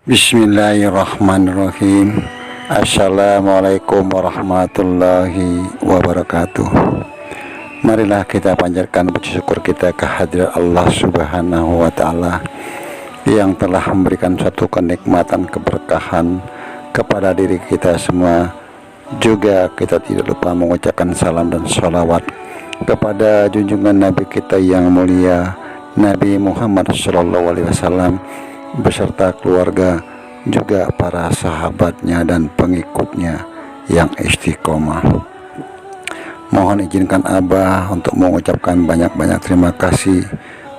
Bismillahirrahmanirrahim. Assalamualaikum warahmatullahi wabarakatuh. Marilah kita panjatkan puji syukur kita kehadirat Allah Subhanahu wa Ta'ala yang telah memberikan suatu kenikmatan, keberkahan kepada diri kita semua. Juga kita tidak lupa mengucapkan salam dan sholawat kepada junjungan Nabi kita yang mulia, Nabi Muhammad SAW, beserta keluarga, juga para sahabatnya dan pengikutnya yang istiqomah. Mohon izinkan Abah untuk mengucapkan banyak-banyak terima kasih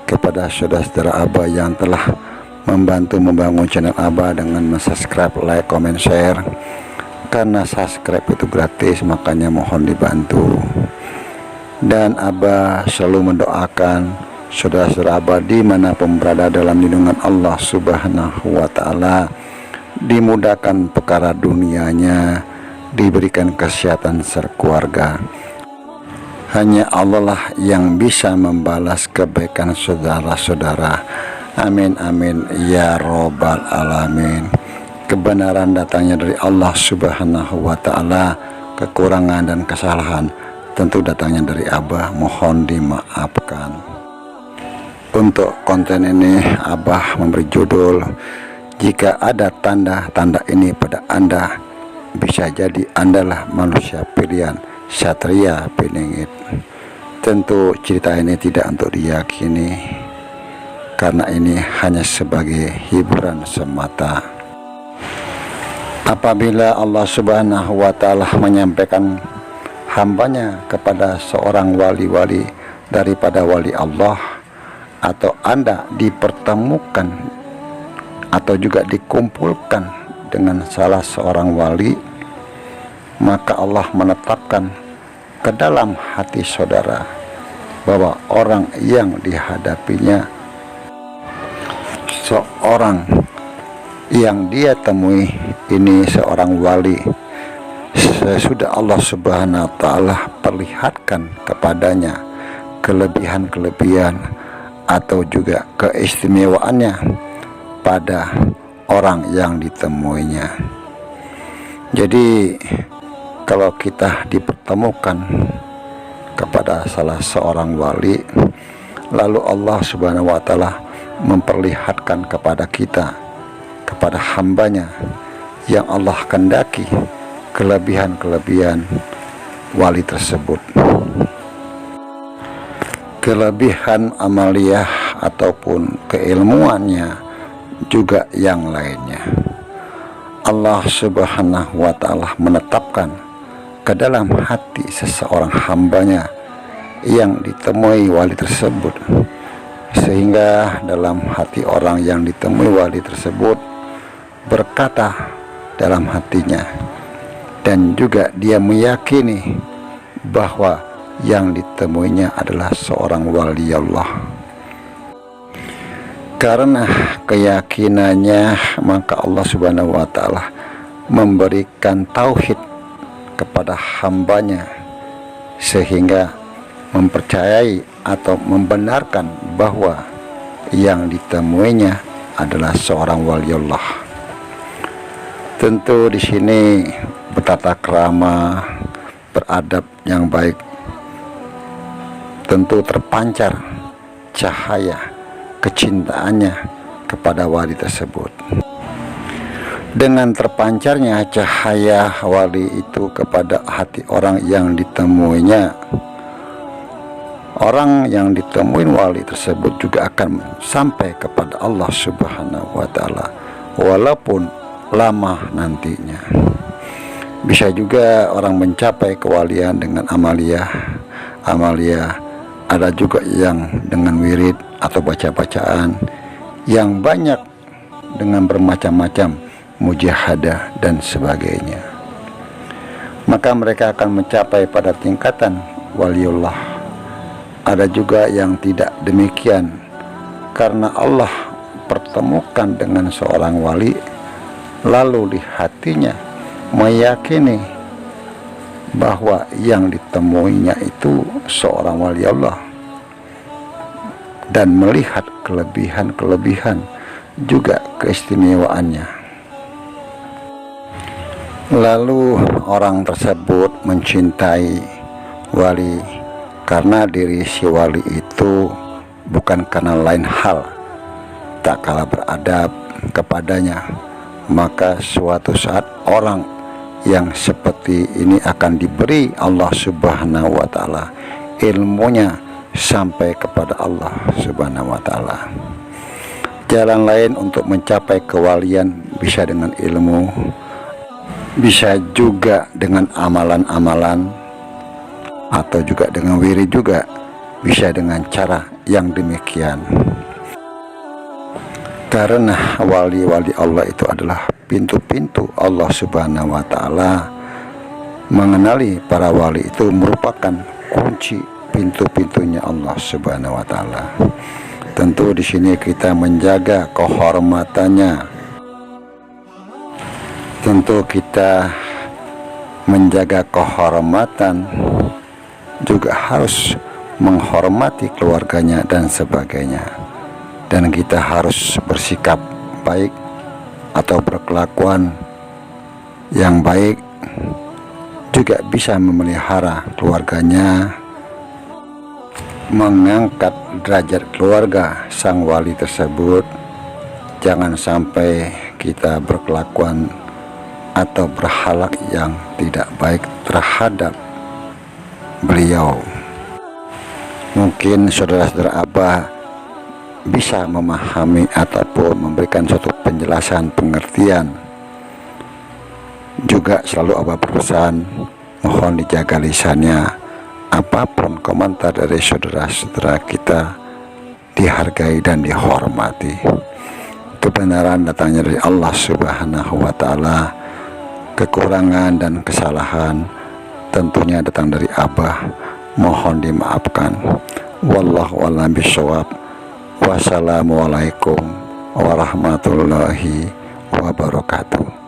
kepada saudara-saudara Abah yang telah membantu membangun channel Abah dengan subscribe, like, comment, share. Karena subscribe itu gratis, makanya mohon dibantu. Dan Abah selalu mendoakan saudara-saudara Abah dimanapun berada dalam lindungan Allah Subhanahu wa Ta'ala, dimudahkan perkara dunianya, diberikan kesehatan sekeluarga. Hanya Allah lah yang bisa membalas kebaikan saudara-saudara. Amin amin ya robbal alamin. Kebenaran datangnya dari Allah Subhanahu wa Ta'ala, kekurangan dan kesalahan tentu datangnya dari Abah, mohon dimaafkan. Untuk konten ini Abah memberi judul, jika ada tanda-tanda ini pada Anda, bisa jadi Andalah manusia pilihan Satria Piningit. Tentu cerita ini tidak untuk diyakini, karena ini hanya sebagai hiburan semata. Apabila Allah Subhanahu wa Ta'ala menyampaikan hambanya kepada seorang wali-wali daripada wali Allah, atau Anda dipertemukan atau juga dikumpulkan dengan salah seorang wali, maka Allah menetapkan ke dalam hati saudara bahwa orang yang dihadapinya, seorang yang dia temui ini seorang wali, sesudah Allah Subhanahu wa Ta'ala perlihatkan kepadanya kelebihan-kelebihan atau juga keistimewaannya pada orang yang ditemuinya. Jadi kalau kita dipertemukan kepada salah seorang wali, lalu Allah Subhanahu wa Ta'ala memperlihatkan kepada kita, kepada hambanya yang Allah kehendaki, kelebihan-kelebihan wali tersebut, kelebihan amaliyah ataupun keilmuannya, juga yang lainnya. Allah Subhanahu wa Ta'ala menetapkan ke dalam hati seseorang hambanya yang ditemui wali tersebut, sehingga dalam hati orang yang ditemui wali tersebut berkata dalam hatinya, dan juga dia meyakini bahwa yang ditemuinya adalah seorang wali Allah. Karena keyakinannya, maka Allah Subhanahu wa Ta'ala memberikan tauhid kepada hambanya, sehingga mempercayai atau membenarkan bahwa yang ditemuinya adalah seorang wali Allah. Tentu di sini bertata krama, beradab yang baik, tentu terpancar cahaya kecintaannya kepada wali tersebut. Dengan terpancarnya cahaya wali itu kepada hati orang yang ditemuinya, orang yang ditemui wali tersebut juga akan sampai kepada Allah Subhanahu wa Ta'ala, walaupun lama nantinya. Bisa juga orang mencapai kewalian dengan amaliyah, ada juga yang dengan wirid atau baca-bacaan, yang banyak dengan bermacam-macam mujahadah dan sebagainya. Maka mereka akan mencapai pada tingkatan waliullah. Ada juga yang tidak demikian, karena Allah pertemukan dengan seorang wali, lalu di hatinya meyakini bahwa yang ditemuinya itu seorang wali Allah, dan melihat kelebihan-kelebihan juga keistimewaannya. Lalu orang tersebut mencintai wali karena diri si wali itu, bukan karena lain hal, tak kalah beradab kepadanya. Maka suatu saat orang yang seperti ini akan diberi Allah Subhanahu wa Ta'ala ilmunya sampai kepada Allah Subhanahu wa Ta'ala. Jalan lain untuk mencapai kewalian bisa dengan ilmu, bisa juga dengan amalan-amalan, atau juga dengan wirid, juga bisa dengan cara yang demikian. Karena wali-wali Allah itu adalah pintu-pintu Allah Subhanahu wa Ta'ala. Mengenali para wali itu merupakan kunci pintu-pintunya Allah Subhanahu wa Ta'ala. Tentu di sini kita menjaga kehormatannya. Tentu kita menjaga kehormatan, juga harus menghormati keluarganya dan sebagainya. Dan kita harus bersikap baik atau berkelakuan yang baik, juga bisa memelihara keluarganya, mengangkat derajat keluarga sang wali tersebut. Jangan sampai kita berkelakuan atau berhalak yang tidak baik terhadap beliau. Mungkin saudara-saudara Abah bisa memahami ataupun memberikan suatu penjelasan, pengertian. Juga selalu Abah berpesan, mohon dijaga lisannya. Apapun komentar dari saudara-saudara kita dihargai dan dihormati. Kebenaran datangnya dari Allah Subhanahu wa Ta'ala. Kekurangan dan kesalahan tentunya datang dari Abah, mohon dimaafkan. Wallahu a'lam bishawab. Wassalamualaikum warahmatullahi wabarakatuh.